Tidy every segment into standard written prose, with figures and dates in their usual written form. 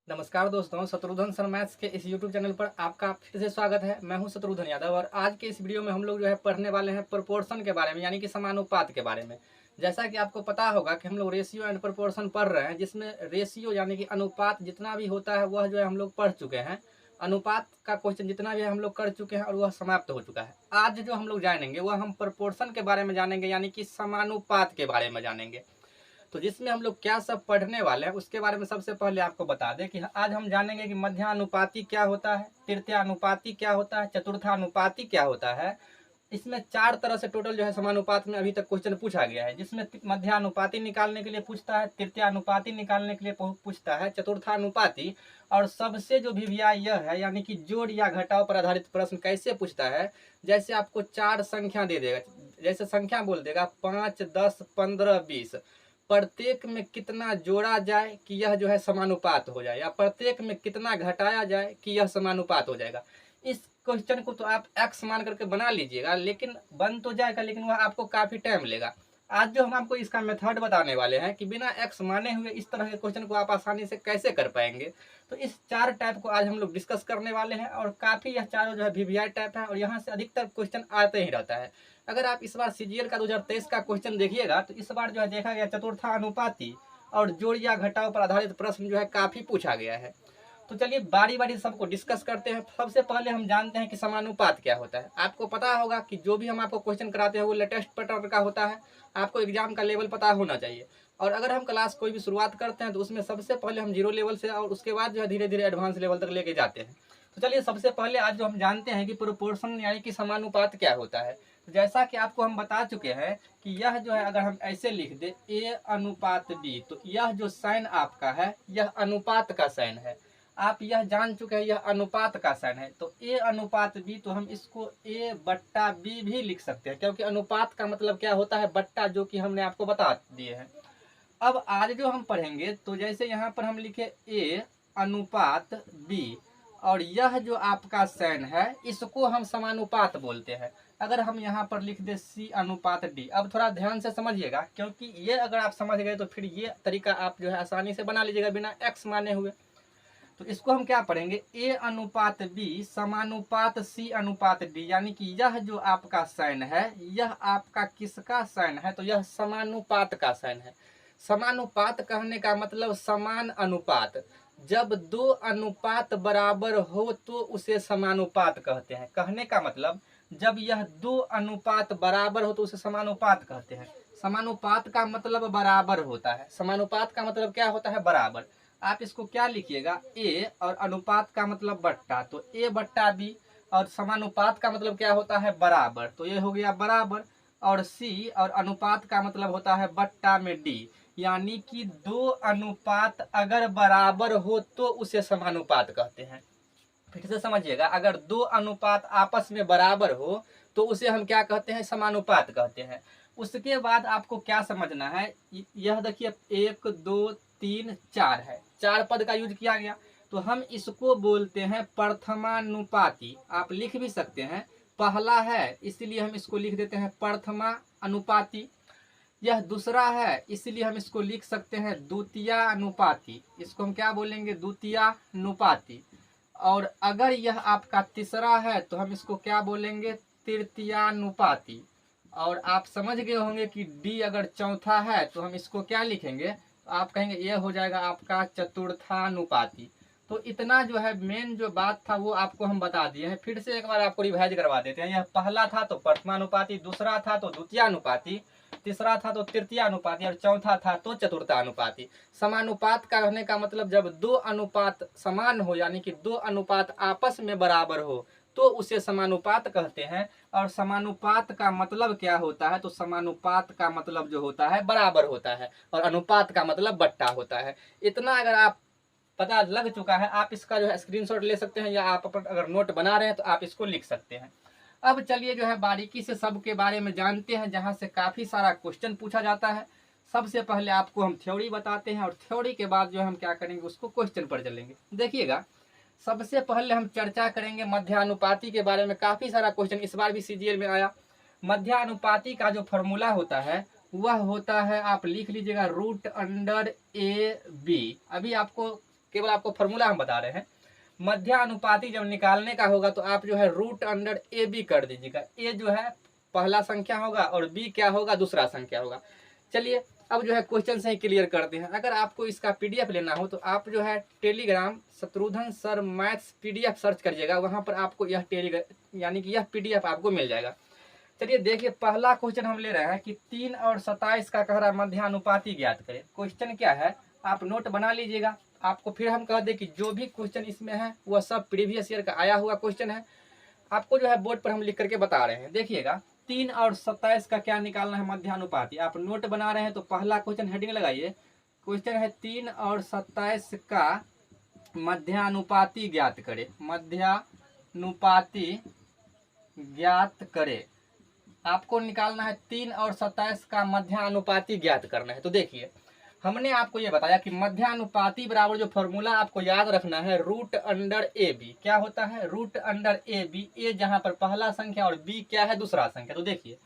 नमस्कार दोस्तों, Shatrughan sir maths के इस YouTube चैनल पर आपका फिर से स्वागत है। मैं हूं शत्रुघ्न यादव और आज के इस वीडियो में हम लोग पढ़ने वाले हैं प्रोपोर्शन के बारे में, यानी कि समानुपात के बारे में। जैसा कि आपको पता होगा कि हम लोग रेशियो एंड प्रोपोर्शन पढ़ रहे हैं, जिसमें रेशियो यानी कि अनुपात जितना भी होता है वह हम लोग पढ़ चुके हैं। अनुपात का क्वेश्चन जितना भी हम लोग कर चुके हैं और वह समाप्त हो चुका है। आज जो हम लोग जानेंगे वह हम प्रोपोर्शन के बारे में जानेंगे, यानी कि समानुपात के बारे में जानेंगे। तो जिसमें हम लोग क्या सब पढ़ने वाले हैं उसके बारे में सबसे पहले आपको बता दें कि आज हम जानेंगे कि मध्यानुपाती क्या होता है, तृतीयानुपाती क्या होता है, चतुर्थानुपाती क्या होता है। इसमें 4 तरह से टोटल समानुपात में अभी तक क्वेश्चन पूछा गया है, जिसमें मध्यानुपाती निकालने के लिए पूछता है, तृतीयानुपाती निकालने के लिए पूछता है, चतुर्थानुपाती, और सबसे जो भिविया यह है यानी कि जोड़ या घटाव पर आधारित प्रश्न कैसे पूछता है। जैसे आपको 4 संख्या दे देगा, जैसे संख्या बोल देगा 5, 10, 15, 20, प्रत्येक में कितना जोड़ा जाए कि यह समानुपात हो जाए, या प्रत्येक में कितना घटाया जाए कि यह समानुपात हो जाएगा। इस क्वेश्चन को तो आप एक्स मान करके बना लीजिएगा, लेकिन बन तो जाएगा, लेकिन वह आपको काफी टाइम लेगा। आज जो हम आपको इसका मेथड बताने वाले हैं कि बिना एक्स माने हुए इस तरह के क्वेश्चन को आप आसानी से कैसे कर पाएंगे। तो इस 4 टाइप को आज हम लोग डिस्कस करने वाले हैं, और काफी यह चारों वीवीआई टाइप है, और यहाँ से अधिकतर क्वेश्चन आते ही रहता है। अगर आप इस बार सीजीएल का 2023 का क्वेश्चन देखिएगा तो इस बार देखा गया चतुर्थानुपाती और जोड़ या घटाव पर आधारित प्रश्न काफी पूछा गया है। तो चलिए बारी बारी सबको डिस्कस करते हैं। सबसे पहले हम जानते हैं कि समानुपात क्या होता है। आपको पता होगा कि जो भी हम आपको क्वेश्चन कराते हैं वो लेटेस्ट पैटर्न का होता है, आपको एग्जाम का लेवल पता होना चाहिए। और अगर हम क्लास कोई भी शुरुआत करते हैं तो उसमें सबसे पहले हम 0 लेवल से और उसके बाद धीरे धीरे एडवांस लेवल तक लेके जाते हैं। तो चलिए सबसे पहले आज जो हम जानते हैं कि प्रोपोर्शन यानी कि समानुपात क्या होता है। तो जैसा कि आपको हम बता चुके हैं कि यह अगर हम ऐसे लिख दे a अनुपात b, तो यह जो साइन आपका है यह अनुपात का साइन है। आप यह जान चुके हैं यह अनुपात का साइन है, तो a अनुपात b, तो हम इसको a बट्टा b भी लिख सकते हैं, क्योंकि अनुपात का मतलब क्या होता है, बट्टा, जो कि हमने आपको बता दिए हैं। अब आज जो हम पढ़ेंगे तो जैसे यहाँ पर हम लिखे a अनुपात b, और यह जो आपका साइन है इसको हम समानुपात बोलते हैं। अगर हम यहाँ पर लिख दे c अनुपात d, अब थोड़ा ध्यान से समझिएगा, क्योंकि ये अगर आप समझ गए तो फिर ये तरीका आप आसानी से बना लीजिएगा बिना x माने हुए। तो इसको हम क्या पढ़ेंगे, a अनुपात b समानुपात c अनुपात d, यानी कि यह जो आपका साइन है यह आपका किसका साइन है, तो यह समानुपात का साइन है। समानुपात कहने का मतलब समान अनुपात। जब 2 अनुपात बराबर हो तो उसे समानुपात कहते हैं। कहने का मतलब जब यह 2 अनुपात बराबर हो तो उसे समानुपात कहते हैं। समानुपात का मतलब बराबर होता है। समानुपात का मतलब क्या होता है, बराबर। आप इसको क्या लिखिएगा, a, और अनुपात का मतलब बट्टा, तो a बट्टा b, और समानुपात का मतलब क्या होता है, बराबर, तो ये हो गया बराबर। और c और अनुपात का मतलब होता है बट्टा में d, यानी कि 2 अनुपात अगर बराबर हो तो उसे समानुपात कहते हैं। फिर से समझिएगा, अगर 2 अनुपात आपस में बराबर हो तो उसे हम क्या कहते हैं, समानुपात कहते हैं। उसके बाद आपको क्या समझना है, यह देखिए 1, 2, 3, 4 है, 4 पद का यूज किया गया, तो हम इसको बोलते हैं प्रथमानुपाती। आप लिख भी सकते हैं, पहला है इसलिए हम इसको लिख देते हैं प्रथमा अनुपाती। यह दूसरा है इसलिए हम इसको लिख सकते हैं द्वितीयानुपाती। इसको हम क्या बोलेंगे, द्वितीयानुपाती। और अगर यह आपका तीसरा है तो हम इसको क्या बोलेंगे, तृतीयानुपाती। और आप समझ गए होंगे कि डी अगर चौथा है तो हम इसको क्या लिखेंगे, आप कहेंगे यह हो जाएगा आपका चतुर्थानुपाती। तो इतना मेन जो बात था वो आपको हम बता दिए हैं। फिर से एक बार आपको रिवाइज करवा देते हैं। यह पहला था तो प्रथमानुपाती, दूसरा था तो द्वितीयानुपाती, तीसरा था तो तृतीयानुपाती, और चौथा था तो चतुर्थानुपाती। समानुपात का कहने का मतलब जब 2 अनुपात समान हो, यानी कि 2 अनुपात आपस में बराबर हो तो उसे समानुपात कहते हैं। और समानुपात का मतलब क्या होता है, तो समानुपात का मतलब जो होता है बराबर होता है, और अनुपात का मतलब बट्टा होता है। इतना अगर आप पता लग चुका है, आप इसका स्क्रीनशॉट ले सकते हैं, या आप अगर नोट बना रहे हैं तो आप इसको लिख सकते हैं। अब चलिए बारीकी से सब के बारे में जानते हैं, जहां से काफी सारा क्वेश्चन पूछा जाता है। सबसे पहले आपको हम थ्योरी बताते हैं, और थ्योरी के बाद हम क्या करेंगे, उसको क्वेश्चन पर चलेंगे। देखिएगा, सबसे पहले हम चर्चा करेंगे मध्यानुपाती के बारे में। काफी सारा क्वेश्चन इस बार भी सीजीएल में आया। मध्यानुपाती का जो फॉर्मूला होता है वह होता है, आप लिख लीजिएगा, √√a b। अभी आपको केवल आपको फॉर्मूला हम बता रहे हैं। मध्यानुपाती जब निकालने का होगा तो आप जो है रूट अंडर ए बी कर दीजिएगा। ए जो है पहला संख्या होगा और बी क्या होगा, दूसरा संख्या होगा। चलिए अब जो है क्वेश्चन से ही क्लियर करते हैं। अगर आपको इसका पीडीएफ लेना हो तो आप जो है Telegram Shatrughan sir maths PDF search करिएगा, वहां पर आपको यह टेलीग्राम यानी कि यह पीडीएफ आपको मिल जाएगा। चलिए देखिए पहला क्वेश्चन हम ले रहे हैं कि 3 और 27 का कह रहा है मध्यानुपाती ज्ञात करें। क्वेश्चन क्या है आप नोट बना लीजिएगा। आपको फिर हम कह दें कि जो भी क्वेश्चन इसमें है वह सब प्रीवियस ईयर का आया हुआ क्वेश्चन है। आपको जो है बोर्ड पर हम लिख करके बता रहे हैं। देखिएगा 3 और 27 का क्या निकालना है मध्यानुपाती। आप नोट बना रहे हैं तो पहला क्वेश्चन हेडिंग लगाइए। क्वेश्चन है 3 और 27 का मध्यानुपाती ज्ञात करे। मध्यानुपाती ज्ञात करे। आपको निकालना है 3 और 27 का मध्यानुपाती ज्ञात करना है। तो देखिए हमने आपको ये बताया कि मध्यानुपाती बराबर जो फॉर्मूला आपको याद रखना है रूट अंडर ए बी। क्या होता है रूट अंडर ए बी। ए जहां पर पहला संख्या और बी क्या है दूसरा संख्या। तो देखिए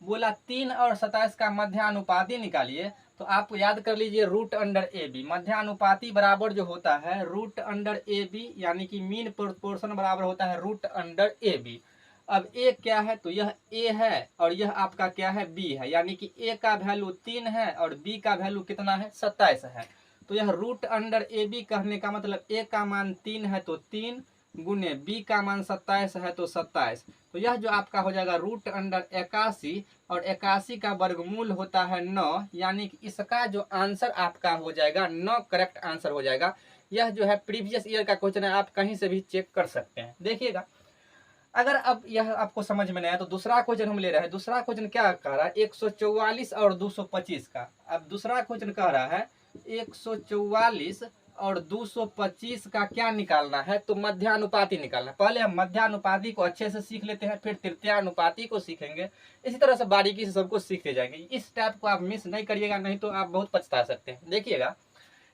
बोला 3 और 27 का मध्यानुपाती निकालिए तो आप याद कर लीजिए रूट अंडर ए बी। मध्यानुपाती बराबर जो होता है रूट अंडर ए बी यानी कि मीन प्रोपोर्शन बराबर होता है रूट अंडर ए बी। अब ए क्या है तो यह ए है और यह आपका क्या है बी है, यानी कि ए का वैल्यू 3 है और बी का वैल्यू कितना है 27 है। तो यह रूट अंडर ए बी कहने का मतलब ए का मान 3 है तो 3 गुने बी का मान 27 है तो 27। तो यह जो आपका हो जाएगा रूट अंडर 81 और 81 का वर्गमूल होता है 9, यानी कि इसका जो आंसर आपका हो जाएगा 9 करेक्ट आंसर हो जाएगा। यह जो है प्रीवियस ईयर का क्वेश्चन है, आप कहीं से भी चेक कर सकते हैं। देखिएगा अगर अब यह आपको समझ में नहीं आया तो दूसरा क्वेश्चन हम ले रहे हैं। दूसरा क्वेश्चन क्या कह रहा है 144 और 225 का। अब दूसरा क्वेश्चन कह रहा है 144 और 225 का क्या निकालना है तो मध्यानुपाती निकालना है। पहले हम मध्यानुपाती को अच्छे से सीख लेते हैं, फिर तृतीयानुपाती को सीखेंगे। इसी तरह से बारीकी से सबको सीखते जाएंगे। इस टाइप को आप मिस नहीं करिएगा, नहीं तो आप बहुत पछता सकते हैं। देखिएगा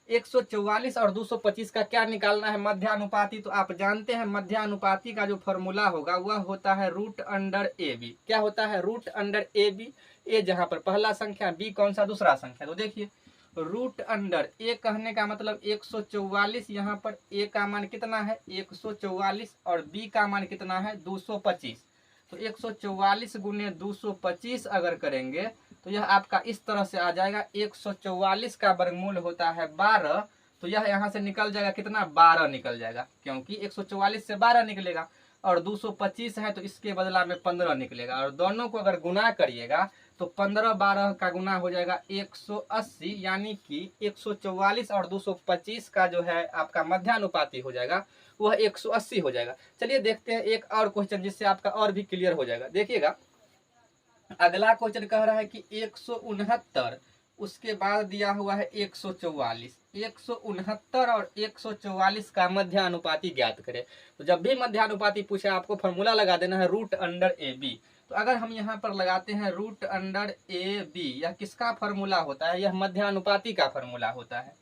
144 और 225 का क्या निकालना है मध्यानुपाती। तो आप जानते हैं मध्यानुपाती का जो फॉर्मूला होगा वह होता है रूट अंडर ए बी। क्या होता है रूट अंडर ए बी। ए जहां पर पहला संख्या, बी कौन सा दूसरा संख्या। तो देखिए रूट अंडर ए कहने का मतलब 144, यहाँ पर ए का मान कितना है 144 और बी का मान कितना है 225। तो 144 गुने 225 अगर करेंगे तो यह आपका इस तरह से आ जाएगा। 144 का वर्गमूल होता है 12, तो यह यहाँ से निकल जाएगा कितना 12 निकल जाएगा, क्योंकि 144 से 12 निकलेगा और 225 है तो इसके बदला में 15 निकलेगा। और दोनों को अगर गुना करिएगा तो 15 12 का गुना हो जाएगा 180, यानी कि 144 और 225 का जो है आपका मध्यानुपाती हो जाएगा वह 180 हो जाएगा। चलिए देखते हैं एक और क्वेश्चन जिससे आपका और भी क्लियर हो जाएगा। देखिएगा अगला क्वेश्चन कह रहा है कि 169, उसके बाद दिया हुआ है 144। 169 और 144 का मध्यानुपाती ज्ञात करें। तो जब भी मध्यानुपाती पूछे आपको फॉर्मूला लगा देना है रूट अंडर ए बी। तो अगर हम यहाँ पर लगाते हैं रूट अंडर ए बी, यह किसका फॉर्मूला होता है, यह मध्यानुपाती का फॉर्मूला होता है।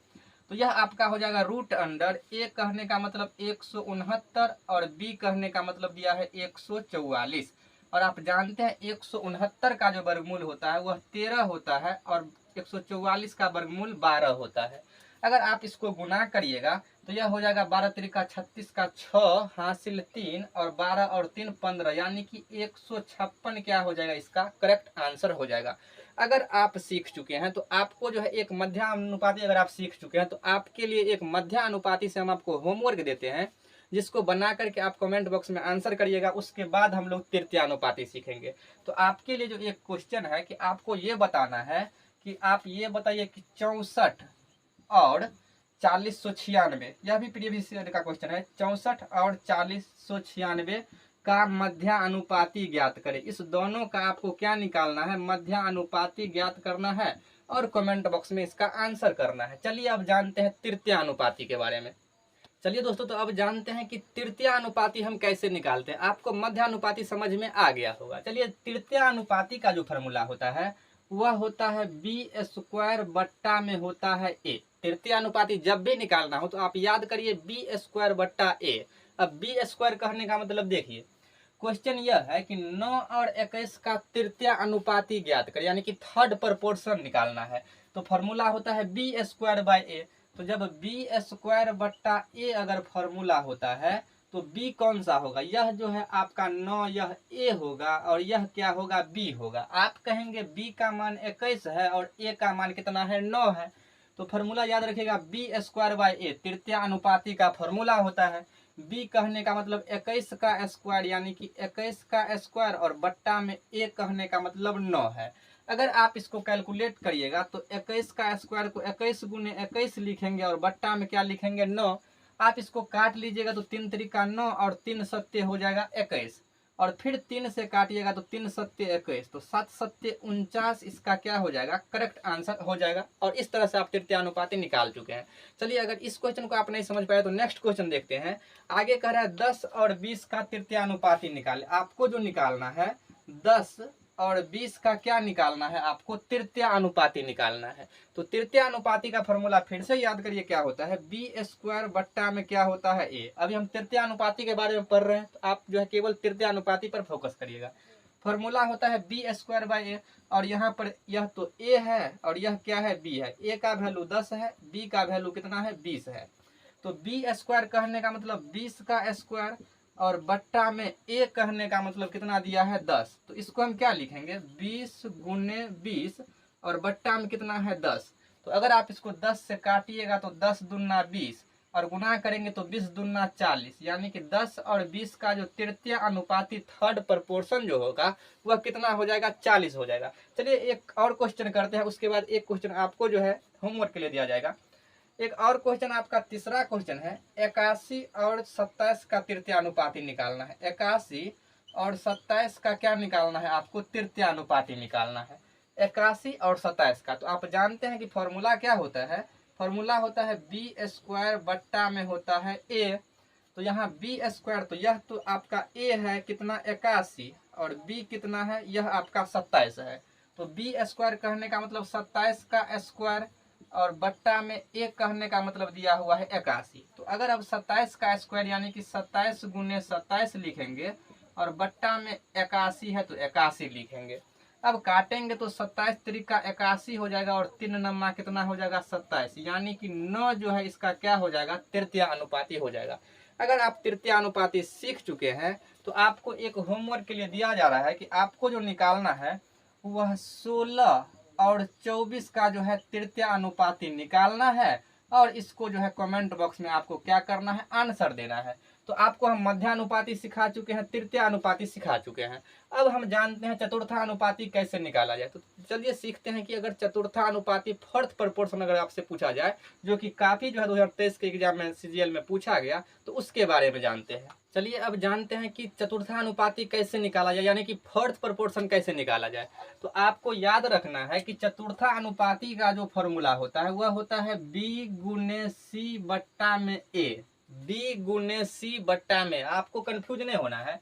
तो यह आपका हो जाएगा रूट अंडर ए कहने का मतलब 169 और बी कहने का मतलब दिया है 144। और आप जानते हैं 169 का जो वर्गमूल होता है वह 13 होता है और 144 का वर्गमूल 12 होता है। अगर आप इसको गुना करिएगा तो यह हो जाएगा 12 त्रिका 36 का 6 हासिल 3 और 12 और 3 15, यानी कि 156 क्या हो जाएगा इसका करेक्ट आंसर हो जाएगा। अगर आप सीख चुके हैं तो आपको जो है एक मध्यानुपाती, अगर आप सीख चुके हैं तो आपके लिए एक मध्यानुपाती से हम आपको होमवर्क देते हैं जिसको बना करके आप कमेंट बॉक्स में आंसर करिएगा। उसके बाद हम लोग तृतीयानुपाती सीखेंगे। तो आपके लिए जो एक क्वेश्चन है कि आपको ये बताना है कि आप ये बताइए कि 64 और 4096, यह भी प्रीवियस ईयर का क्वेश्चन है। 64 और 4096 का मध्यानुपाती ज्ञात करें। इस दोनों का आपको क्या निकालना है मध्यानुपाती ज्ञात करना है और कमेंट बॉक्स में इसका आंसर करना है। चलिए अब जानते हैं तृतीयानुपाती के बारे में। चलिए दोस्तों तो अब जानते हैं कि तृतीयानुपाती हम कैसे निकालते हैं। आपको मध्यानुपाती समझ में आ गया होगा। चलिए तृतीयानुपाती का जो फॉर्मूला होता है वह होता है बी स्क्वायर बट्टा में होता है ए। तृतीयानुपाती जब भी निकालना हो तो आप याद करिए बी स्क्वायर बट्टा ए। अब बी स्क्वायर कहने का मतलब देखिए क्वेश्चन यह है कि 9 और 21 का तृतीयानुपाती ज्ञात करें, यानी कि थर्ड प्रपोर्शन निकालना है। तो फॉर्मूला होता है बी स्क्वायर बाय ए। तो जब बी स्क्वायर बट्टा ए अगर फॉर्मूला होता है तो बी कौन सा होगा, यह जो है आपका 9 यह ए होगा और यह क्या होगा बी होगा। आप कहेंगे बी का मान 21 है और ए का मान कितना है 9 है, तो फॉर्मूला याद रखिएगा बी स्क्वायर बाय ए तृतीय अनुपाती का फॉर्मूला होता है। बी कहने का मतलब 21 का स्क्वायर यानी कि 21 का स्क्वायर और बट्टा में ए कहने का मतलब 9 है। अगर आप इसको कैलकुलेट करिएगा तो 21 का स्क्वायर को 21 गुने 21 लिखेंगे और बट्टा में क्या लिखेंगे 9। आप इसको काट लीजिएगा तो 3 त्रिका 9 और 3 सत्ते हो जाएगा 21 और फिर 3 से काटिएगा तो 3 सत्ते 21, तो 7 सत्ते 49 इसका क्या हो जाएगा करेक्ट आंसर हो जाएगा। और इस तरह से आप तृतीयानुपाती निकाल चुके हैं। चलिए अगर इस क्वेश्चन को आप नहीं समझ पाए तो नेक्स्ट क्वेश्चन देखते हैं। आगे कह रहा है 10 और 20 का तृतीयानुपाती निकाले। आपको जो निकालना है 10 और 20 का क्या निकालना है, आपको तृतीय अनुपाती निकालना है। तो तृतीय अनुपाती का फॉर्मूला फिर से याद करिए क्या होता है, बी स्क्वायर बट्टा में क्या होता है ए। अभी हम तृतीय अनुपाती के बारे में पढ़ रहे हैं तो आप जो है केवल तृतीय अनुपाती पर फोकस करिएगा। फॉर्मूला होता है बी स्क्वायर बाय ए और यहाँ पर यह तो ए है और यह क्या है बी है। ए का वैल्यू 10 है, बी का वैल्यू कितना है 20 है। तो बी स्क्वायर कहने का मतलब 20 का स्क्वायर और बट्टा में ए कहने का मतलब कितना दिया है 10। तो इसको हम क्या लिखेंगे 20 गुने 20 और बट्टा में कितना है 10। तो अगर आप इसको 10 से काटिएगा तो 10 दूना 20 और गुना करेंगे तो 20 दूना 40, यानी कि 10 और 20 का जो तृतीय अनुपाती थर्ड प्रपोर्शन जो होगा वह कितना हो जाएगा 40 हो जाएगा। चलिए एक और क्वेश्चन करते हैं, उसके बाद एक क्वेश्चन आपको जो है होमवर्क के लिए दिया जाएगा। एक और क्वेश्चन आपका तीसरा क्वेश्चन है 81 और 27 का तृतीय अनुपाती निकालना है। 81 और 27 का क्या निकालना है, आपको तृतीय अनुपाती निकालना है 81 और 27 का। तो आप जानते हैं कि फॉर्मूला क्या होता है, फॉर्मूला होता है बी स्क्वायर बट्टा में होता है ए। तो यहाँ बी स्क्वायर तो यह तो आपका ए है कितना 81 और बी कितना है यह आपका 27 है। तो बी स्क्वायर कहने का मतलब 27 का स्क्वायर और बट्टा में ए कहने का मतलब दिया हुआ है 81। तो अगर अब 27 का स्क्वायर यानी कि 27 गुने 27 लिखेंगे और बट्टा में 81 है तो 81 लिखेंगे। अब काटेंगे तो 27 त्रिका 81 हो जाएगा और 3 नम्मा कितना हो जाएगा 27, यानी कि 9 जो है इसका क्या हो जाएगा तृतीय अनुपाती हो जाएगा। अगर आप तृतीय अनुपाती सीख चुके हैं तो आपको एक होमवर्क के लिए दिया जा रहा है कि आपको जो निकालना है वह 16 और 24 का जो है तृतीय अनुपाती निकालना है और इसको जो है कमेंट बॉक्स में आपको क्या करना है आंसर देना है। तो आपको हम मध्यानुपाती सिखा चुके हैं, तृतीय अनुपाती सिखा चुके हैं। अब हम जानते हैं चतुर्था अनुपाती कैसे निकाला जाए। तो चलिए सीखते हैं कि अगर चतुर्था अनुपाती फोर्थ प्रपोर्शन अगर आपसे पूछा जाए, जो कि काफी जो है 2023 के एग्जाम में सीजीएल में पूछा गया, तो उसके बारे में जानते हैं। चलिए अब जानते हैं कि चतुर्था अनुपाती कैसे निकाला जाए, यानी कि फोर्थ प्रपोर्शन कैसे निकाला जाए। तो आपको याद रखना है कि चतुर्था अनुपाती का जो फॉर्मूला होता है वह होता है बी गुने सी बट्टा में ए। बी गुने सी बट्टा में, आपको कंफ्यूज नहीं होना है।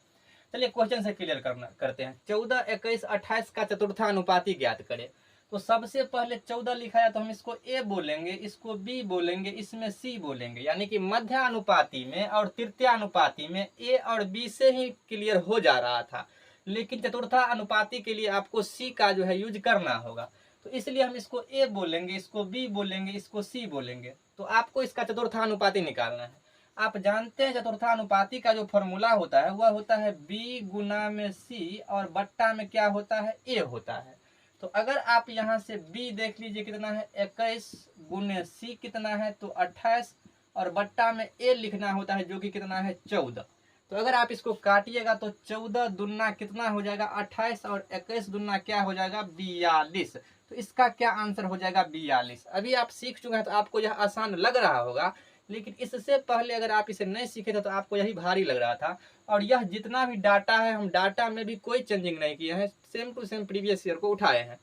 चलिए क्वेश्चन से क्लियर करते हैं। 14, 21, 28 का चतुर्था अनुपाती ज्ञात करें। तो सबसे पहले 14 लिखा है तो हम इसको ए बोलेंगे, इसको बी बोलेंगे, इसमें सी बोलेंगे, यानी कि मध्य अनुपाती में और तृतीय अनुपाती में ए और बी से ही क्लियर हो जा रहा था, लेकिन चतुर्था अनुपाती के लिए आपको सी का जो है यूज करना होगा। तो इसलिए हम इसको ए बोलेंगे, इसको बी बोलेंगे, इसको सी बोलेंगे। तो आपको इसका चतुर्था अनुपाती निकालना है। आप जानते हैं चतुर्था अनुपाती का जो फॉर्मूला होता है वह होता है बी गुना में सी और बट्टा में क्या होता है ए होता है। तो अगर आप यहाँ से b देख लीजिए कितना है 21 गुने सी कितना है तो 28 और बट्टा में a लिखना होता है जो कि कितना है 14। तो अगर आप इसको काटिएगा तो 14 दुना कितना हो जाएगा 28 और 21 दुना क्या हो जाएगा 42। तो इसका क्या आंसर हो जाएगा 42। अभी आप सीख चुके हैं तो आपको यह आसान लग रहा होगा, लेकिन इससे पहले अगर आप इसे नहीं सीखे थे तो आपको यही भारी लग रहा था। और यह जितना भी डाटा है हम डाटा में भी कोई चेंजिंग नहीं किए हैं, same to same previous year को उठाए हैं।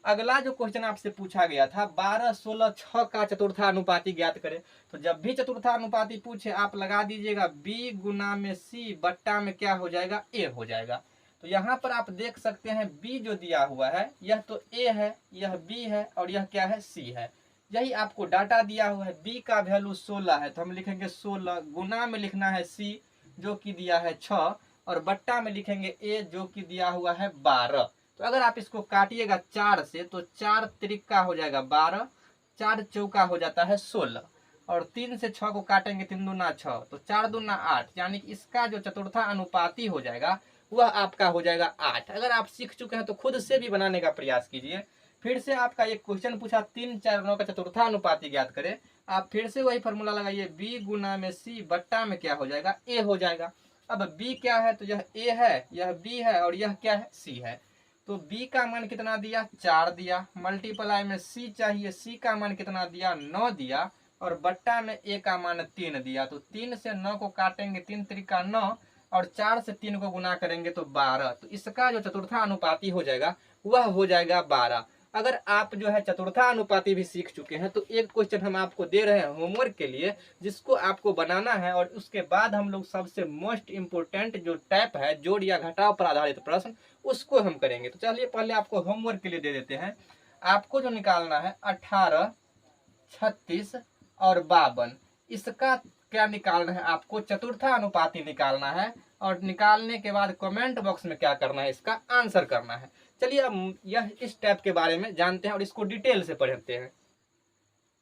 अगला जो क्वेश्चन आपसे पूछा गया था 12, 16, 6 का चतुर्था अनुपाती ज्ञात करें। तो जब भी चतुर्था अनुपाती पूछे आप लगा दीजिएगा b गुना में c बट्टा में क्या हो जाएगा a हो जाएगा। तो यहाँ पर आप देख सकते हैं b जो दिया हुआ है यह तो a है, यह b है और यह क्या है c है। यही आपको डाटा दिया हुआ है। b का वैल्यू 16 है तो हम लिखेंगे 16, गुना में लिखना है c जो कि दिया है 6 और बट्टा में लिखेंगे a जो कि दिया हुआ है 12। तो अगर आप इसको काटिएगा 4 से तो 4 त्रिका हो जाएगा 12, 4 चौका हो जाता है 16, और 3 से 6 को काटेंगे 3 दूना 6, तो 4 दूना 8, यानी कि इसका जो चतुर्था अनुपाती हो जाएगा वह आपका हो जाएगा 8। अगर आप सीख चुके हैं तो खुद से भी बनाने का प्रयास कीजिए। फिर से आपका एक क्वेश्चन पूछा 3, 4, 9 का चतुर्था अनुपाती ज्ञात करें। आप फिर से वही फॉर्मूला लगाइए, बी गुना में सी बट्टा में क्या हो जाएगा, ए हो जाएगा। अब बी क्या है, तो यह ए है, यह बी है, और यह क्या है, सी है। तो बी का मान कितना दिया, 4 दिया, मल्टीप्लाई में सी चाहिए, सी का मान कितना दिया, 9 दिया, और बट्टा में ए का मान 3 दिया। तो 3 से 9 को काटेंगे, 3 त्रिका 9, और 4 से 3 को गुना करेंगे तो 12। तो इसका जो चतुर्था अनुपाती हो जाएगा वह हो जाएगा 12। अगर आप जो है चतुर्था अनुपाती भी सीख चुके हैं तो एक क्वेश्चन हम आपको दे रहे हैं होमवर्क के लिए, जिसको आपको बनाना है, और उसके बाद हम लोग सबसे मोस्ट इम्पोर्टेंट जो टाइप है जोड़ या घटाव पर आधारित प्रश्न, उसको हम करेंगे। तो चलिए पहले आपको होमवर्क के लिए दे देते हैं। आपको जो निकालना है 18, 36 और 52, इसका क्या निकालना है, आपको चतुर्था अनुपाती निकालना है, और निकालने के बाद कमेंट बॉक्स में क्या करना है, इसका आंसर करना है। चलिए अब यह इस टाइप के बारे में जानते हैं और इसको डिटेल से पढ़ते हैं।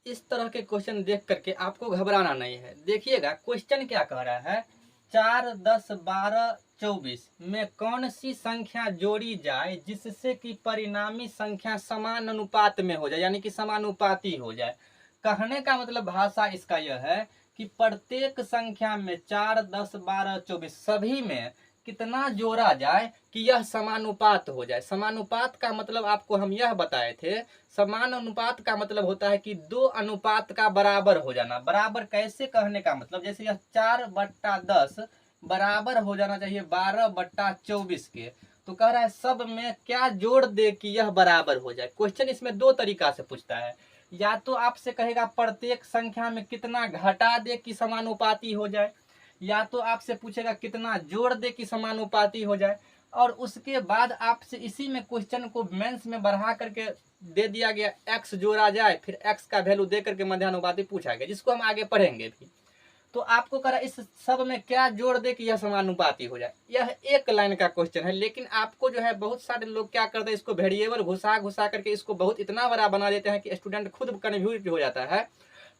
इस तरह के क्वेश्चन देख करके आपको घबराना नहीं है। देखिएगा क्वेश्चन क्या कह रहा है, 4, 10, 12, 24 में कौन सी संख्या जोड़ी जाए जिससे कि परिणामी संख्या समान अनुपात में हो जाए, यानी कि समानुपाती हो जाए। कहने का मतलब भाषा इसका यह है कि प्रत्येक संख्या में 4, 10, 12, 24 सभी में कितना जोड़ा जाए कि यह समानुपात हो जाए। समानुपात का मतलब आपको हम यह बताए थे, समान अनुपात का मतलब होता है कि 2 अनुपात का बराबर हो जाना। बराबर कैसे कहने का मतलब, जैसे यह 4/10 बराबर हो जाना चाहिए 12/24 के। तो कह रहा है सब में क्या जोड़ दे कि यह बराबर हो जाए। क्वेश्चन इसमें 2 तरीका से पूछता है, या तो आपसे कहेगा प्रत्येक संख्या में कितना घटा दे कि समानुपाती हो जाए, या तो आपसे पूछेगा कितना जोड़ दे कि समानुपाती हो जाए। और उसके बाद आपसे इसी में क्वेश्चन को मेंस में बढ़ा करके दे दिया गया x जोड़ा जाए, फिर x का वैल्यू दे करके मध्यानुपाती पूछा गया, जिसको हम आगे पढ़ेंगे भी। तो आपको कह रहा है इस सब में क्या जोड़ दे कि यह समानुपाती हो जाए। यह एक लाइन का क्वेश्चन है, लेकिन आपको जो है बहुत सारे लोग क्या करते हैं, इसको वेरिएबल घुसा घुसा करके इसको बहुत इतना बड़ा बना देते हैं कि स्टूडेंट खुद कन्फ्यूज हो जाता है।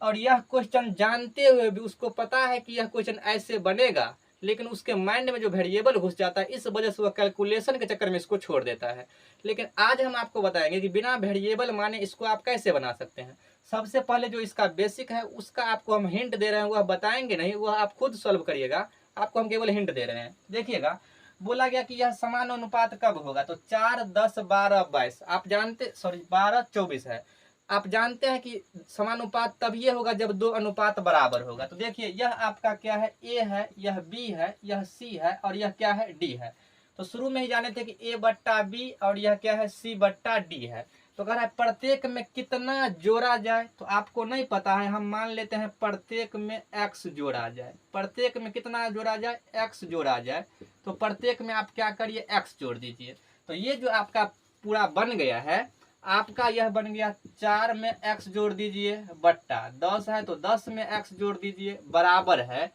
और यह क्वेश्चन जानते हुए भी उसको पता है कि यह क्वेश्चन ऐसे बनेगा, लेकिन उसके माइंड में जो वेरिएबल घुस जाता है, इस वजह से वह कैलकुलेशन के चक्कर में इसको छोड़ देता है। लेकिन आज हम आपको बताएंगे कि बिना वेरिएबल माने इसको आप कैसे बना सकते हैं। सबसे पहले जो इसका बेसिक है उसका आपको हम हिंट दे रहे हैं, वह बताएंगे नहीं, वह आप खुद सॉल्व करिएगा। आपको हम केवल हिंट दे रहे हैं। देखिएगा बोला गया कि यह समान अनुपात कब होगा, तो 4, 10, 12, 22 आप जानते, सॉरी 12, 24 है। आप जानते हैं कि समानुपात तब ये होगा जब 2 अनुपात बराबर होगा। तो देखिए यह आपका क्या है, ए है, यह बी है, यह सी है, और यह क्या है, डी है। तो शुरू में ही जाने थे कि a/b और यह क्या है, c/d है। तो कह रहा है प्रत्येक में कितना जोड़ा जाए, तो आपको नहीं पता है, हम मान लेते हैं प्रत्येक में x जोड़ा जाए। प्रत्येक में कितना जोड़ा जाए, x जोड़ा जाए। तो प्रत्येक में आप क्या करिए, x जोड़ दीजिए। तो ये जो आपका पूरा बन गया है, आपका यह बन गया 4 में x जोड़ दीजिए बट्टा 10 है तो 10 में x जोड़ दीजिए बराबर है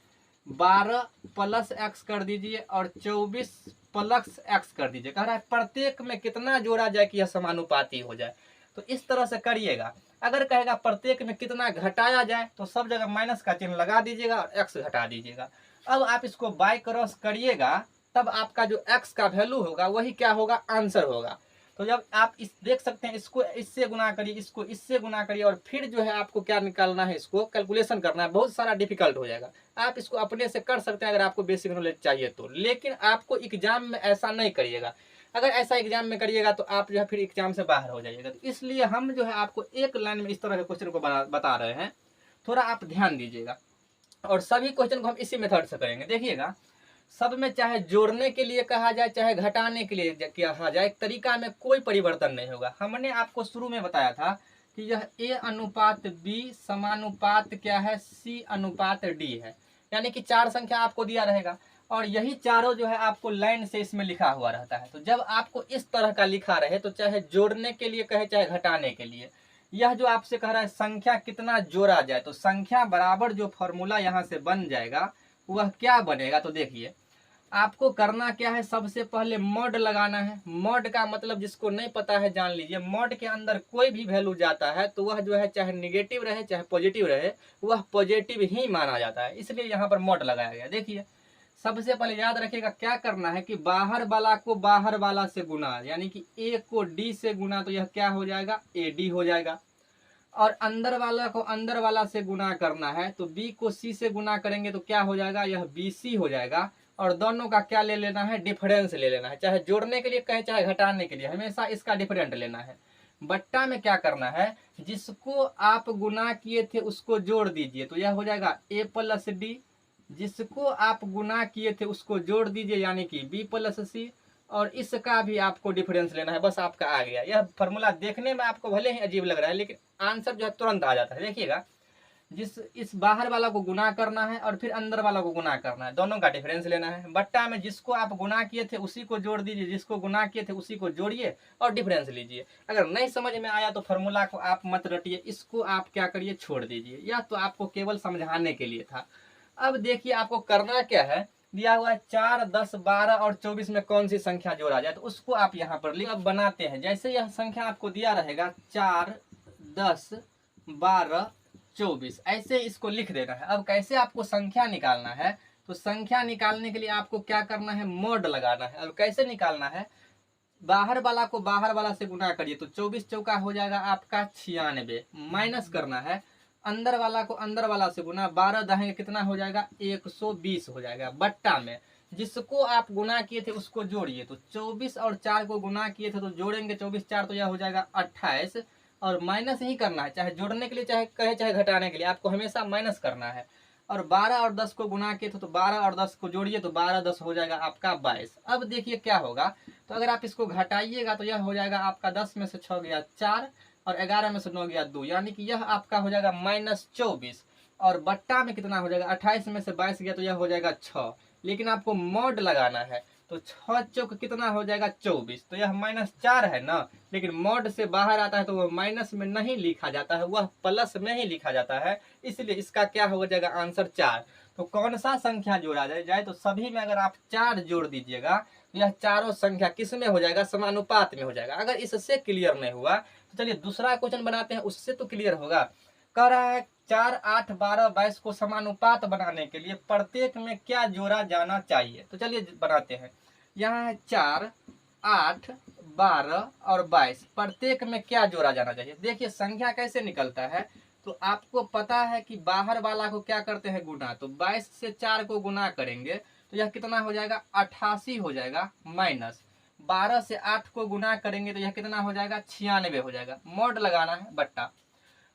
12 प्लस x कर दीजिए और 24 प्लस x कर दीजिए। कह रहा है प्रत्येक में कितना जोड़ा जाए कि यह समानुपाती हो जाए। तो इस तरह से करिएगा। अगर कहेगा प्रत्येक में कितना घटाया जाए तो सब जगह माइनस का चिन्ह लगा दीजिएगा और x घटा दीजिएगा। अब आप इसको बाय क्रॉस करिएगा, तब आपका जो x का वैल्यू होगा वही क्या होगा, आंसर होगा। तो जब आप इस देख सकते हैं, इसको इससे गुना करिए, इसको इससे गुना करिए, और फिर जो है आपको क्या निकालना है, इसको कैलकुलेशन करना है। बहुत सारा डिफिकल्ट हो जाएगा। आप इसको अपने से कर सकते हैं अगर आपको बेसिक नॉलेज चाहिए तो, लेकिन आपको एग्जाम में ऐसा नहीं करिएगा। अगर ऐसा एग्जाम में करिएगा तो आप जो है फिर एग्जाम से बाहर हो जाइएगा। तो इसलिए हम जो है आपको एक लाइन में इस तरह के क्वेश्चन को बता रहे हैं, थोड़ा आप ध्यान दीजिएगा। और सभी क्वेश्चन को हम इसी मेथड से करेंगे। देखिएगा सब में चाहे जोड़ने के लिए कहा जाए चाहे घटाने के लिए कहा जाए, तरीका में कोई परिवर्तन नहीं होगा। हमने आपको शुरू में बताया था कि यह a/b समानुपात क्या है, c/d है। यानी कि 4 संख्या आपको दिया रहेगा और यही चारों जो है आपको लाइन से इसमें लिखा हुआ रहता है। तो जब आपको इस तरह का लिखा रहे, तो चाहे जोड़ने के लिए कहे चाहे घटाने के लिए, यह जो आपसे कह रहा है संख्या कितना जोड़ा जाए, तो संख्या बराबर जो फॉर्मूला यहाँ से बन जाएगा वह क्या बनेगा। तो देखिए आपको करना क्या है, सबसे पहले मॉड लगाना है। मॉड का मतलब जिसको नहीं पता है जान लीजिए, मॉड के अंदर कोई भी वैल्यू जाता है तो वह जो है चाहे निगेटिव रहे चाहे पॉजिटिव रहे, वह पॉजिटिव ही माना जाता है, इसलिए यहाँ पर मॉड लगाया गया। देखिए सबसे पहले याद रखिएगा क्या करना है कि बाहर वाला को बाहर वाला से गुना, यानी कि ए को डी से गुना तो यह क्या हो जाएगा, ए डी हो जाएगा। और अंदर वाला को अंदर वाला से गुना करना है तो बी को सी से गुना करेंगे तो क्या हो जाएगा, यह बी सी हो जाएगा। और दोनों का क्या ले लेना है, डिफरेंस ले लेना है, चाहे जोड़ने के लिए कहे चाहे घटाने के लिए, हमेशा इसका डिफरेंट लेना है। बट्टा में क्या करना है, जिसको आप गुना किए थे उसको जोड़ दीजिए तो यह हो जाएगा ए प्लस डी, जिसको आप गुना किए थे उसको जोड़ दीजिए यानी कि बी प्लस सी, और इसका भी आपको डिफरेंस लेना है, बस आपका आ गया। यह फॉर्मूला देखने में आपको भले ही अजीब लग रहा है लेकिन आंसर जो है तुरंत आ जाता है। देखिएगा इस बाहर वाला को गुना करना है और फिर अंदर वाला को गुना करना है, दोनों का डिफरेंस लेना है। बट्टा में जिसको आप गुना किए थे उसी को जोड़ दीजिए, जिसको गुना किए थे उसी को जोड़िए और डिफरेंस लीजिए। अगर नहीं समझ में आया तो फॉर्मूला को आप मत रटिए, इसको आप क्या करिए, छोड़ दीजिए। यह तो आपको केवल समझाने के लिए था। अब देखिए आपको करना क्या है, दिया हुआ है 4, 10, 12 और 24 में कौन सी संख्या जोड़ा जाए तो उसको आप यहाँ पर लिख। अब बनाते हैं, जैसे यह संख्या आपको दिया रहेगा 4, 10, 12, 24, ऐसे इसको लिख देना है। अब कैसे आपको संख्या निकालना है, तो संख्या निकालने के लिए आपको क्या करना है, मोड लगाना है। अब कैसे निकालना है, बाहर वाला को बाहर वाला से गुना करिए तो 24 चौका हो जाएगा आपका 96, माइनस करना है अंदर वाला को अंदर वाला से गुना, 12 दाहेंगे कितना हो जाएगा, 120 हो जाएगा। बट्टा में जिसको आप गुना किए थे उसको जोड़िए तो 24 और 4 को गुना किए थे तो जोड़ेंगे 24 4 तो यह हो जाएगा 28, और माइनस ही करना है, चाहे जोड़ने के लिए चाहे कहे चाहे घटाने के लिए आपको हमेशा माइनस करना है। और 12 और 10 को गुना किए थे तो 12 और 10 को जोड़िए तो 12 10 हो जाएगा आपका 22। अब देखिए क्या होगा, तो अगर आप इसको घटाइएगा तो यह हो जाएगा आपका 10 में से 6 गया 4 और 11 में से 9 गया 2, यानी कि यह आपका हो जाएगा -24। और बट्टा में कितना हो जाएगा, 28 में से 22 गया तो यह हो जाएगा 6। लेकिन आपको मॉड लगाना है तो 6 चौक कितना हो जाएगा 24, तो यह -4 है ना, लेकिन मॉड से बाहर आता है तो वह माइनस में नहीं लिखा जाता है, वह प्लस में ही लिखा जाता है, इसलिए इसका क्या हो जाएगा आंसर 4। तो कौन सा संख्या जोड़ा जाए तो सभी में अगर आप 4 जोड़ दीजिएगा तो यह चारों संख्या किस में हो जाएगा, समानुपात में हो जाएगा। अगर इससे क्लियर नहीं हुआ तो चलिए दूसरा क्वेश्चन बनाते हैं, उससे तो क्लियर होगा। कह रहा है 4, 8, 12, 22 को समानुपात बनाने के लिए प्रत्येक में क्या जोड़ा जाना चाहिए, तो चलिए बनाते हैं। यहाँ है 4, 8, 12 और 22, प्रत्येक में क्या जोड़ा जाना चाहिए। देखिए संख्या कैसे निकलता है, तो आपको पता है कि बाहर वाला को क्या करते हैं गुना, तो 22 से 4 को गुना करेंगे तो यह कितना हो जाएगा 88 हो जाएगा, माइनस 12 से 8 को गुना करेंगे तो यह कितना हो जाएगा 96 हो जाएगा। मोड लगाना है बट्टा।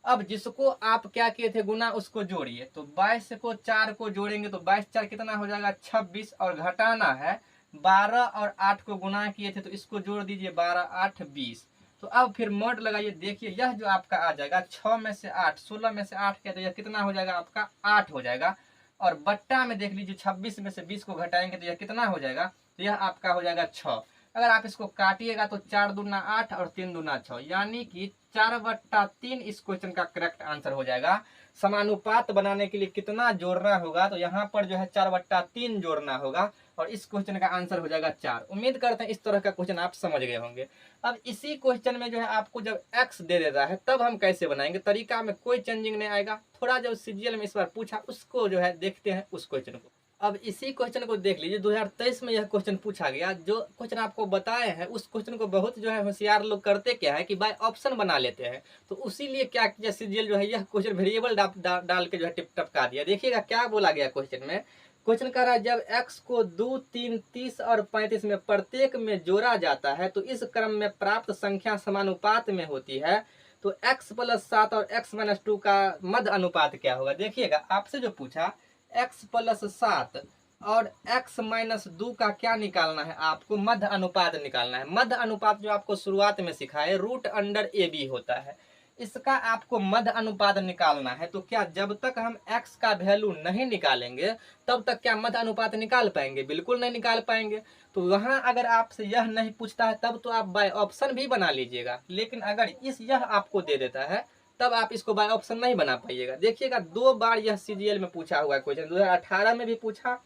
अब जिसको आप क्या किए थे गुना उसको जोड़िए तो 22 को 4 को जोड़ेंगे तो 22 4 कितना हो जाएगा 26, और घटाना है 12 और 8 को गुना किए थे तो इसको जोड़ दीजिए 12 8 20। तो अब फिर मोड लगाइए, देखिए यह जो आपका आ जाएगा 6 में से 8, 16 में से 8 किया तो यह कितना हो जाएगा आपका 8 हो जाएगा। और बट्टा में देख लीजिए 26 में से 20 को घटाएंगे तो यह कितना हो जाएगा, तो यह आपका हो जाएगा 6। अगर आप इसको काटिएगा तो 4 दूना 8 और 3 दूना 6, यानी कि 4/3 इस क्वेश्चन का करेक्ट आंसर हो जाएगा। समानुपात बनाने के लिए कितना जोड़ना होगा, तो यहाँ पर जो है 4/3 जोड़ना होगा और इस क्वेश्चन का आंसर हो जाएगा 4। उम्मीद करते हैं इस तरह का क्वेश्चन आप समझ गए होंगे। अब इसी क्वेश्चन में जो है आपको जब x दे देता है तब हम कैसे बनाएंगे, तरीका में कोई चेंजिंग नहीं आएगा। थोड़ा जो सीजीएल में इस बार पूछा उसको जो है देखते हैं उस क्वेश्चन को। अब इसी क्वेश्चन को देख लीजिए, 2023 में यह क्वेश्चन पूछा गया। जो क्वेश्चन आपको बताए हैं उस क्वेश्चन को बहुत जो है होशियार लोग करते क्या है कि बाय ऑप्शन बना लेते हैं, तो उसीलिए क्या किया सीजीएल जो है यह क्वेश्चन वेरिएबल डाल के जो है टिप टपका दिया। देखिएगा क्या बोला गया क्वेश्चन में। क्वेश्चन कह रहा है जब x को 2, 3, 30 और 35 में प्रत्येक में जोड़ा जाता है तो इस क्रम में प्राप्त संख्या समानुपात में होती है, तो x + 7 और x - 2 का मध्य अनुपात क्या होगा। देखिएगा आपसे जो पूछा x + 7 और x - 2 का क्या निकालना है, आपको मध्य अनुपात निकालना है। मध्य अनुपात जो आपको शुरुआत में सिखाए √AB होता है, इसका आपको मध्य अनुपात निकालना है। तो क्या जब तक हम x का वैल्यू नहीं निकालेंगे तब तक क्या मध्य अनुपात निकाल पाएंगे, बिल्कुल नहीं निकाल पाएंगे। तो वहां अगर आपसे यह नहीं पूछता है तब तो आप बाय ऑप्शन भी बना लीजिएगा, लेकिन अगर यह आपको दे देता है तब आप इसको बाय ऑप्शन नहीं बना पाइएगा। देखिएगा 2 बार यह सीजीएल में पूछा हुआ क्वेश्चन, 2018 में भी पूछा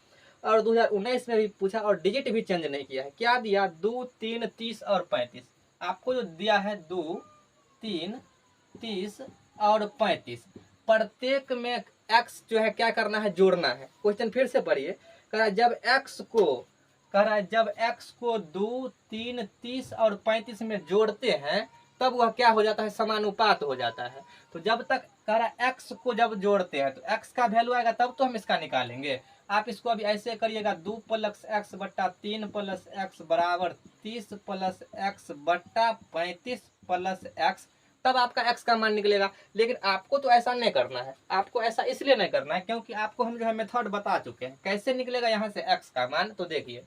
और 2019 में भी पूछा और डिजिट भी चेंज नहीं किया है। क्या दिया? 2, 3, 30 और 35। आपको जो दिया है 2, 3, 30 और 35, प्रत्येक में x जो है क्या करना है? जोड़ना है। क्वेश्चन फिर से पढ़िए। कह रहा है जब x को 2, 3, 30 और 35 में जोड़ते हैं तब वह क्या हो जाता है? समानुपात हो जाता है। तो जब तक कह रहा है x को जब जोड़ते हैं तो x का वैल्यू आएगा तब तो हम इसका निकालेंगे। आप इसको अभी ऐसे करिएगा, 2 + x बट्टा 3 + x बराबर 30 + x बट्टा 35 + x, तब आपका x का मान निकलेगा। लेकिन आपको तो ऐसा नहीं करना है। आपको ऐसा इसलिए नहीं करना है क्योंकि आपको हम जो है मेथड बता चुके हैं कैसे निकलेगा यहाँ से x का मान। तो देखिए,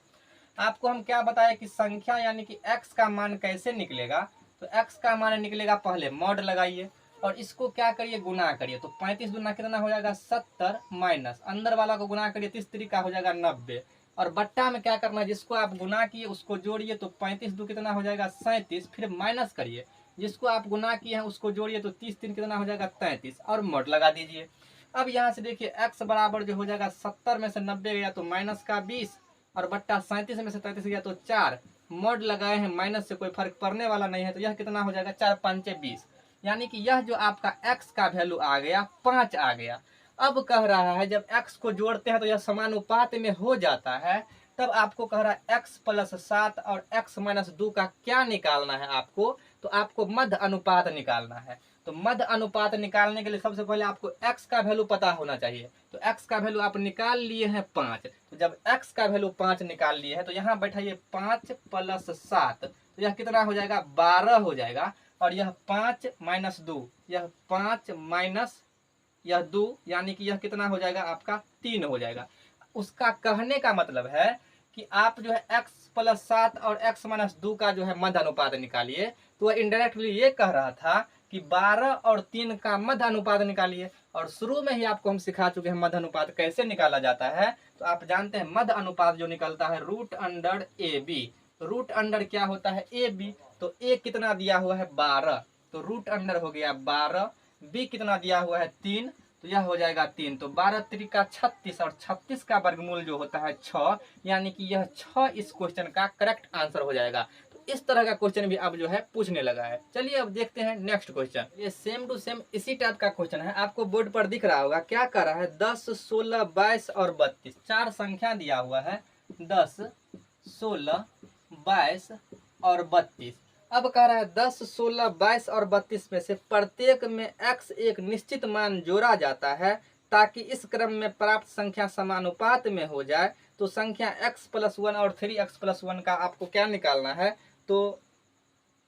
आपको हम क्या बताया कि संख्या यानी कि x का मान कैसे निकलेगा। तो x का मान निकलेगा, पहले मॉड लगाइए और इसको क्या करिए? गुना करिए। तो 35 दूना कितना हो जाएगा? 70, माइनस अंदर वाला को गुना करिए, 30 तरीका हो जाएगा 90, और बट्टा में क्या करना है? जिसको आप गुना किए उसको जोड़िए। तो 35 दू कितना हो जाएगा? 37, फिर माइनस करिए, जिसको आप गुना किए हैं उसको जोड़िए। तो 30 3 कितना हो जाएगा? 33, और मॉड लगा दीजिए। अब यहाँ से देखिए x बराबर जो हो जाएगा 70 में से 90 गया तो माइनस का 20, और बट्टा 37 में से 33 गया तो 4, मॉड लगाए हैं, माइनस से कोई फर्क पड़ने वाला नहीं है। तो यह कितना हो जाएगा? 4 5 20, यानी कि यह जो आपका x का वैल्यू आ गया 5 आ गया। अब कह रहा है जब x को जोड़ते हैं तो यह समानुपात में हो जाता है, तब आपको कह रहा है x + 7 और x - 2 का क्या निकालना है आपको? तो आपको मध्य अनुपात निकालना है। तो मध्य अनुपात निकालने के लिए सबसे पहले आपको x का वैल्यू पता होना चाहिए। तो x का वैल्यू आप निकाल लिए हैं 5। तो जब x का वैल्यू 5 निकाल लिए हैं तो यहाँ बैठाइए 5 + 7, तो यह कितना हो जाएगा? 12 हो जाएगा। और यह 5 - 2, यह 5 माइनस यह 2, यानी कि यह कितना हो जाएगा? आपका 3 हो जाएगा। उसका कहने का मतलब है कि आप जो है x + 7 और x - 2 का जो है मध्य अनुपात निकालिए। तो वह इनडायरेक्टली ये कह रहा था कि 12 और 3 का मध्य अनुपात निकालिए। और शुरू में ही आपको हम सिखा चुके हैं मध्य अनुपात कैसे निकाला जाता है। तो आप जानते हैं मध्य अनुपात जो निकलता है √√AB। √, क्या होता है? AB। तो a कितना दिया हुआ है? 12, तो √, हो गया 12। b कितना दिया हुआ है? 3, तो यह हो जाएगा 3। तो 12 त्रिका 36, और 36 का वर्गमूल जो होता है 6, यानी कि यह 6 इस क्वेश्चन का करेक्ट आंसर हो जाएगा। तो इस तरह का क्वेश्चन भी अब जो है पूछने लगा है। चलिए अब देखते हैं नेक्स्ट क्वेश्चन। ये सेम टू सेम इसी टाइप का क्वेश्चन है, आपको बोर्ड पर दिख रहा होगा। क्या कर रहा है? 10, 16, 22 और 32 चार संख्या दिया हुआ है, 10, 16, 22 और 32। अब कह रहा है 10, 16, 22 और 32 में से प्रत्येक में x एक निश्चित मान जोड़ा जाता है ताकि इस क्रम में प्राप्त संख्या समानुपात में हो जाए। तो संख्या x + 1 और 3x + 1 का आपको क्या निकालना है? तो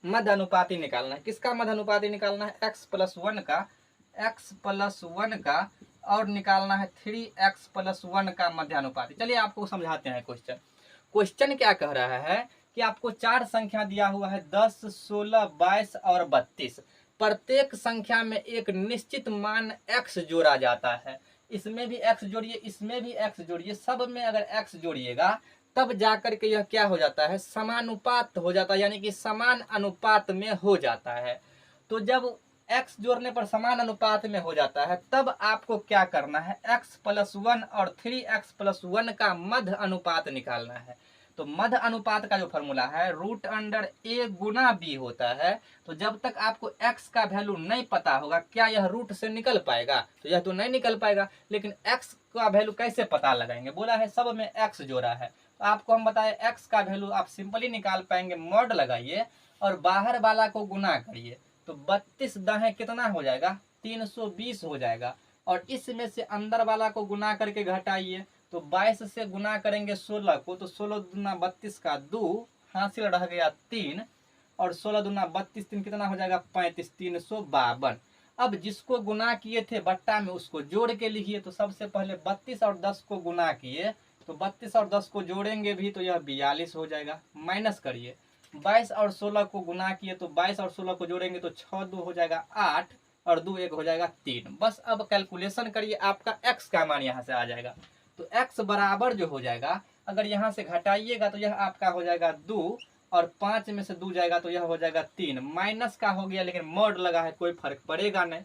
मध्य अनुपाती निकालना है। किसका मध्य अनुपाती निकालना है? x + 1 का, x + 1 का, और निकालना है 3x + 1 का मध्य अनुपाती। चलिए आपको समझाते हैं क्वेश्चन। क्वेश्चन क्या कह रहा है कि आपको चार संख्या दिया हुआ है, 10, 16, 22 और 32। प्रत्येक संख्या में एक निश्चित मान x जोड़ा जाता है। इसमें भी x जोड़िए, इसमें भी x जोड़िए, सब में अगर x जोड़िएगा तब जाकर के यह क्या हो जाता है? समानुपात हो जाता है, यानी कि समान अनुपात में हो जाता है। तो जब x जोड़ने पर समान अनुपात में हो जाता है तब आपको क्या करना है? x + 1 और 3x + 1 का मध्य अनुपात निकालना है। तो मध्य अनुपात का जो फॉर्मूला है √A गुना b होता है। तो जब तक आपको x का वैल्यू नहीं पता होगा, क्या यह रूट से निकल पाएगा? तो यह तो नहीं निकल पाएगा। लेकिन x का वैल्यू कैसे पता लगाएंगे? बोला है सब में x जोड़ा है। तो आपको हम बताए x का वैल्यू आप सिंपली निकाल पाएंगे, मॉड लगाइए और बाहर वाला को गुना करिए। तो 32 दाहें कितना हो जाएगा? 320 हो जाएगा। और इसमें से अंदर वाला को गुना करके घटाइए। तो 22 से गुना करेंगे 16 को, तो 16 दूना 32 का 2, हासिल रह गया 3, और 16 दूना 32, 3 कितना हो जाएगा? 35, 352। अब जिसको गुना किए थे बट्टा में उसको जोड़ के लिखिए। तो सबसे पहले 32 और 10 को गुना किए, तो 32 और 10 को जोड़ेंगे भी तो यह 42 हो जाएगा। माइनस करिए, 22 और 16 को गुना किए तो 22 और 16 को जोड़ेंगे तो 6 2 हो जाएगा 8, और 2 1 हो जाएगा 3। बस अब कैलकुलेशन करिए, आपका x का मान यहाँ से आ जाएगा। तो x बराबर जो हो जाएगा, अगर यहाँ से घटाइएगा तो यह आपका हो जाएगा 2, और 5 में से 2 जाएगा तो यह हो जाएगा 3। माइनस का हो गया लेकिन मॉड लगा है, कोई फर्क पड़ेगा नहीं।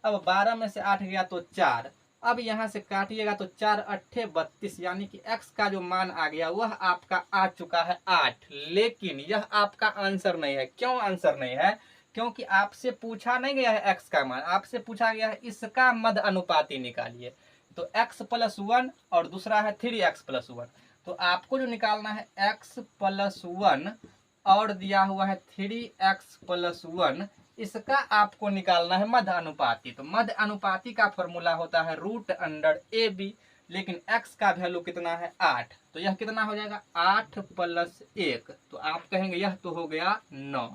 अब 12 में से 8 गया तो 4, अब यहाँ से काटिएगा तो 4 अट्ठे 32, यानी कि x का जो मान आ गया वह आपका आ चुका है 8। लेकिन यह आपका आंसर नहीं है। क्यों आंसर नहीं है? क्योंकि आपसे पूछा नहीं गया है x का मान, आपसे पूछा गया है इसका मध्य अनुपाती निकालिए। तो x+1 और दूसरा है 3x+1। तो आपको जो निकालना है x+1 और दिया हुआ है 3x+1, इसका आपको निकालना है मध्य अनुपाती। तो मध्य अनुपाती का फॉर्मूला होता है √√AB। लेकिन x का वैल्यू कितना है 8, तो यह कितना हो जाएगा 8 + 1। तो आप कहेंगे यह तो हो गया 9।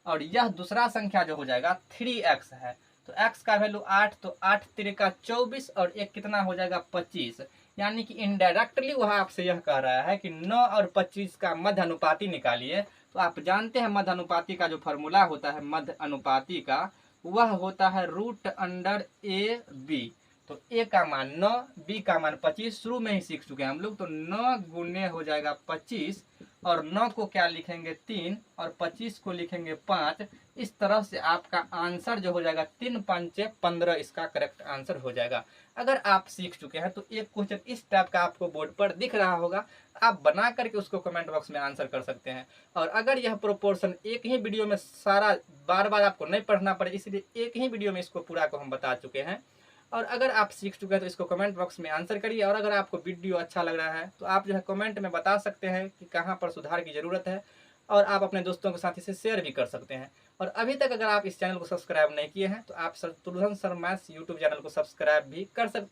और यह दूसरा संख्या जो हो जाएगा 3x है। तो x का वैल्यू 8, तो 8 3 का 24 और 1 कितना हो जाएगा 25। यानी कि इनडायरेक्टली वह आपसे यह कह रहा है कि 9 और 25 का मध्य अनुपाती निकालिए। तो आप जानते हैं मध्य अनुपाती का जो फॉर्मूला होता है मध्य अनुपाती का, वह होता है √√AB। तो a का मान 9, b का मान 25, शुरू में ही सीख चुके हैं हम लोग। तो 9 गुने हो जाएगा 25, और 9 को क्या लिखेंगे 3, और 25 को लिखेंगे 5। इस तरह से आपका आंसर जो हो जाएगा 3 पंचे 15, इसका करेक्ट आंसर हो जाएगा। अगर आप सीख चुके हैं तो एक क्वेश्चन इस टाइप का आपको बोर्ड पर दिख रहा होगा, आप बना करके उसको कमेंट बॉक्स में आंसर कर सकते हैं। और अगर यह प्रोपोर्शन एक ही वीडियो में सारा बार बार आपको नहीं पढ़ना पड़े, इसलिए एक ही वीडियो में इसको पूरा को हम बता चुके हैं। और अगर आप सीख चुके हैं तो इसको कमेंट बॉक्स में आंसर करिए। और अगर आपको वीडियो अच्छा लग रहा है तो आप जो है कमेंट में बता सकते हैं कि कहाँ पर सुधार की ज़रूरत है, और आप अपने दोस्तों के साथ इसे शेयर भी कर सकते हैं। और अभी तक अगर आप इस चैनल को सब्सक्राइब नहीं किए हैं तो आप Shatrughan sir maths YouTube channel को सब्सक्राइब भी कर सकते हैं।